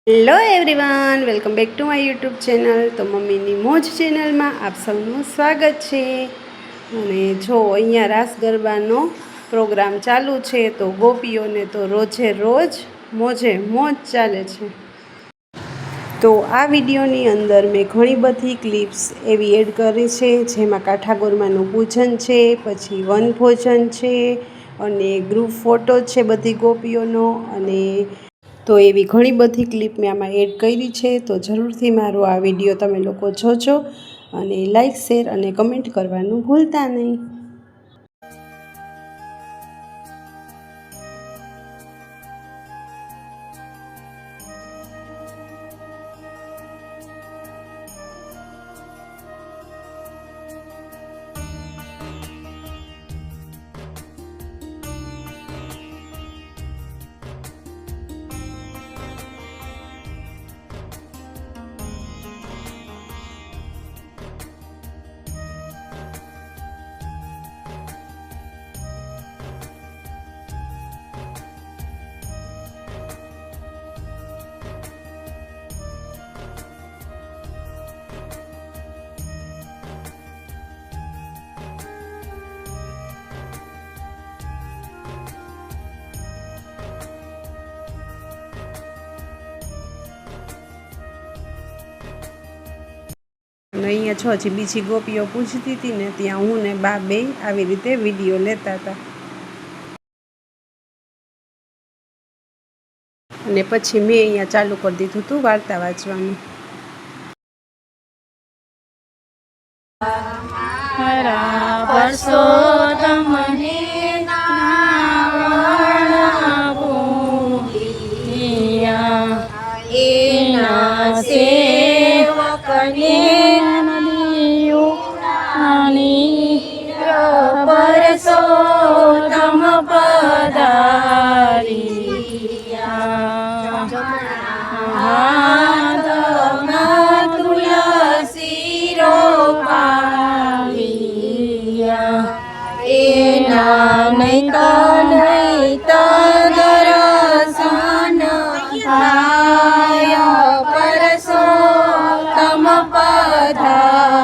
Hello everyone, welcome back to my YouTube channel. તો મમ્મીની મોજ ચેનલમાં આપ સૌનું સ્વાગત છે. અને જો અહીંયા રાસ ગરબાનો પ્રોગ્રામ ચાલુ છે, તો ગોપીઓને તો રોજે રોજ મોજે મોજ ચાલે છે. તો આ વિડીયોની અંદર મેં ઘણી બધી ક્લિપ્સ એવી એડ કરી છે, જેમાં કાઠાગોરમાનું પૂજન છે, પછી વનભોજન છે, અને ગ્રુપ ફોટો છે બધી ગોપીઓનો. અને તો એવી ઘણી બધી ક્લિપ મેં આમાં એડ કરી છે. તો જરૂરથી મારો આ વિડીયો તમે લોકો જોજો અને લાઈક, શેર અને કમેન્ટ કરવાનું ભૂલતા નહીં. અને અહીંયા છો હજી બીજી ગોપીઓ પૂછતી હતી ને, ત્યાં હું ને બા બે આવી રીતે વિડીયો લેતા હતા. અને પછી મેં અહીંયા ચાલુ કરી દીધું હતું વાર્તા વાંચવાનું. પરસોતમ પધારિયા તુલસી રોપાવિયા એના નહીં દર્શન થાય પરસોતમ પધારી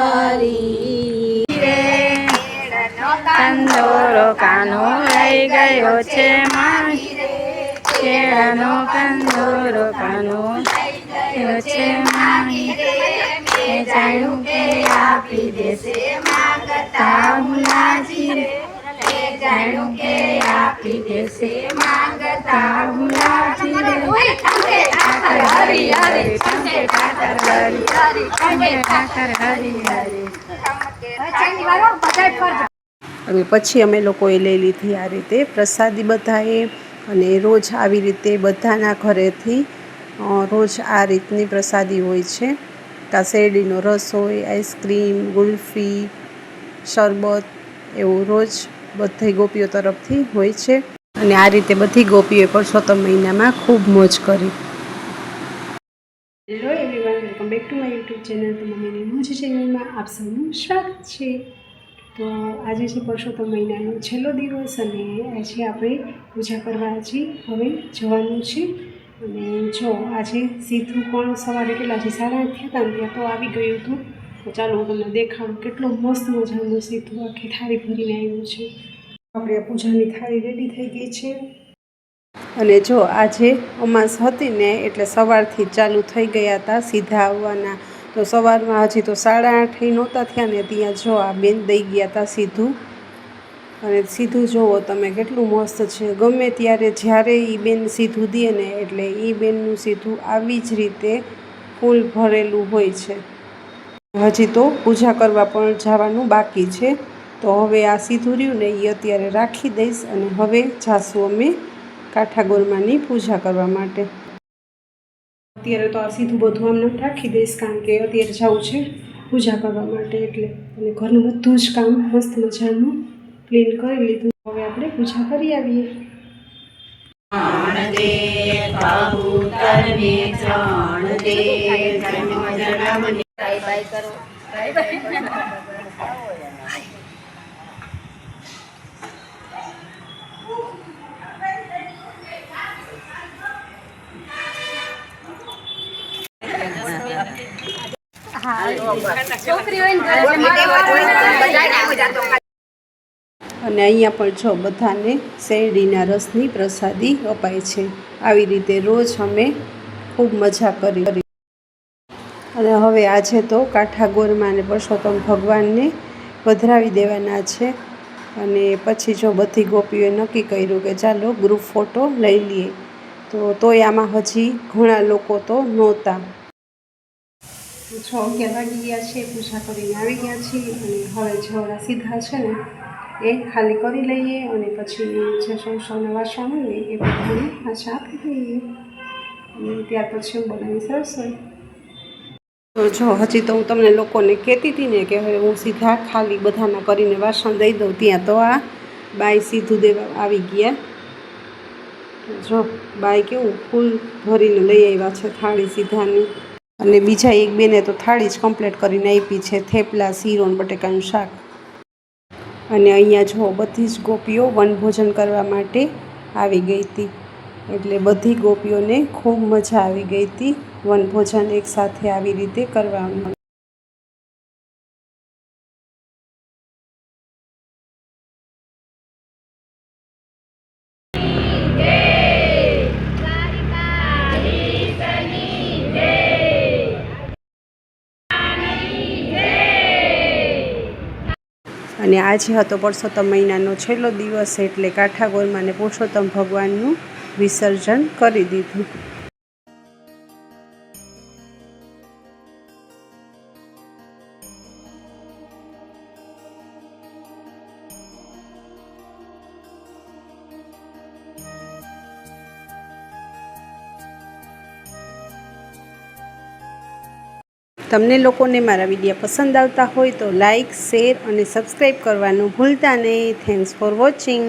કંદોરો કાનો લઈ ગયો છે માહી રે, કેળાનો કંદોરો કાનો ગયો છે માહી રે, મેં જાણ્યું કે આપી દેશે માંગતા હુલાજી રે, મેં જાણ્યું કે આપી દેશે માંગતા હુલાજી રે. હરી હરી કંકે ઠાકર હરી હરી કંકે ઠાકર હરી હરી. અને પછી અમે લોકોએ લઈ લીધી આ રીતે પ્રસાદી બધાએ. અને રોજ આવી રીતે બધાના ઘરેથી રોજ આ રીતની પ્રસાદી હોય છે. કાં શેરડીનો રસ હોય, આઈસ્ક્રીમ, ગુલ્ફી, શરબત, એવું રોજ બધી ગોપીઓ તરફથી હોય છે. અને આ રીતે બધી ગોપીઓએ પરસોત્તમ મહિનામાં ખૂબ મોજ કરી. Hello everyone, welcome back to my YouTube channel. તો મમ્મીની મોજ ચેનલમાં આપ સૌનું સ્વાગત છે. તો આજે છે પરસોત્તમ મહિનાનો છેલ્લો દિવસ, અને આજે આપણે પૂજા કરવા હવે જવાનું છે. અને જો આજે સીધું પણ સવારે કેટલા છે 8:30 થયા હતા ને, ત્યાં તો આવી ગયું હતું. તો ચાલો હું તમને દેખાડું કેટલો મસ્ત મજાનું સીધું આખી થાળી ભરીને આવ્યું છે. આપણે આ પૂજાની થાળી રેડી થઈ ગઈ છે. અને જો આજે અમાસ હતી ને, એટલે સવારથી ચાલુ થઈ ગયા હતા સીધા આવવાના. તો સવારમાં હજી તો 8:30 નહોતા થયા ને, ત્યાં જો આ બેન દઈ ગયા હતા સીધું. અને સીધું જુઓ તમે કેટલું મસ્ત છે. ગમે ત્યારે જ્યારે એ બેન સીધું દે ને, એટલે એ બેનનું સીધું આવી જ રીતે ફૂલ ભરેલું હોય છે. હજી તો પૂજા કરવા પણ જવાનું બાકી છે. તો હવે આ સીધું રહ્યું ને, એ અત્યારે રાખી દઈશ. અને હવે જાશું અમે કાઠાગોરમાની પૂજા કરવા માટે. અત્યારે તો આ સીધું બધું આમને રાખી દઈશ, કારણ કે અત્યારે જવું છે પૂજા કરવા માટે. એટલે અને ઘરનું બધું જ કામ મસ્ત મજાનું ક્લીન કરી લીધું. હવે આપણે પૂજા કરી આવીએ. અને અહીંયા પણ જો બધાને શેરડીના રસની પ્રસાદી અપાય છે. આવી રીતે રોજ અમે ખૂબ મજા કરી. અને હવે આજે તો કાઠાગોરમાં અને પરસોત્તમ ભગવાનને પધરાવી દેવાના છે. અને પછી જો બધી ગોપીઓએ નક્કી કર્યું કે ચાલો ગ્રુપ ફોટો લઈ લઈએ. તોય આમાં હજી ઘણા લોકો તો નહોતા. 6-11 વાગી ગયા છે, પૂજા કરીને આવી ગયા છીએ. અને હવે જેવડા સીધા છે ને એ ખાલી કરી લઈએ અને પછી જે સૌના વાસણ હોય ને એ બધાને પાછા આપી દઈએ. અને ત્યાર પછી હું બનાવીશ રસોઈ. તો જો હજી તો હું તમને લોકોને કહેતી હતી ને કે હવે હું સીધા ખાલી બધાના કરીને વાસણ દઈ દઉં. ત્યાં તો આ બાઈ સીધું દેવા આવી ગયા. જો બાઈ કેવું ફૂલ ભરીને લઈ આવ્યા છે થાળી સીધાની. અને બીજા એક બેને તો થાળી જ કમ્પ્લીટ કરીને આપી છે, થેપલા, શીરો અને બટેકાનું શાક. અને અહીંયા જો બધી જ ગોપીઓ વનભોજન કરવા માટે આવી ગઈ હતી. એટલે બધી ગોપીઓને ખૂબ મજા આવી ગઈ હતી વનભોજન એકસાથે આવી રીતે કરવામાં. અને આજે હતો પરસોત્તમ મહિનાનો છેલ્લો દિવસ, એટલે કાઠાગોરમાં અને પુરુષોત્તમ ભગવાનનું વિસર્જન કરી દીધું. તમને લોકોને મારા વિડીયો પસંદ આવતા હોય તો લાઇક, શેર અને સબસ્ક્રાઈબ કરવાનું ભૂલતા નહીં. Thanks for watching.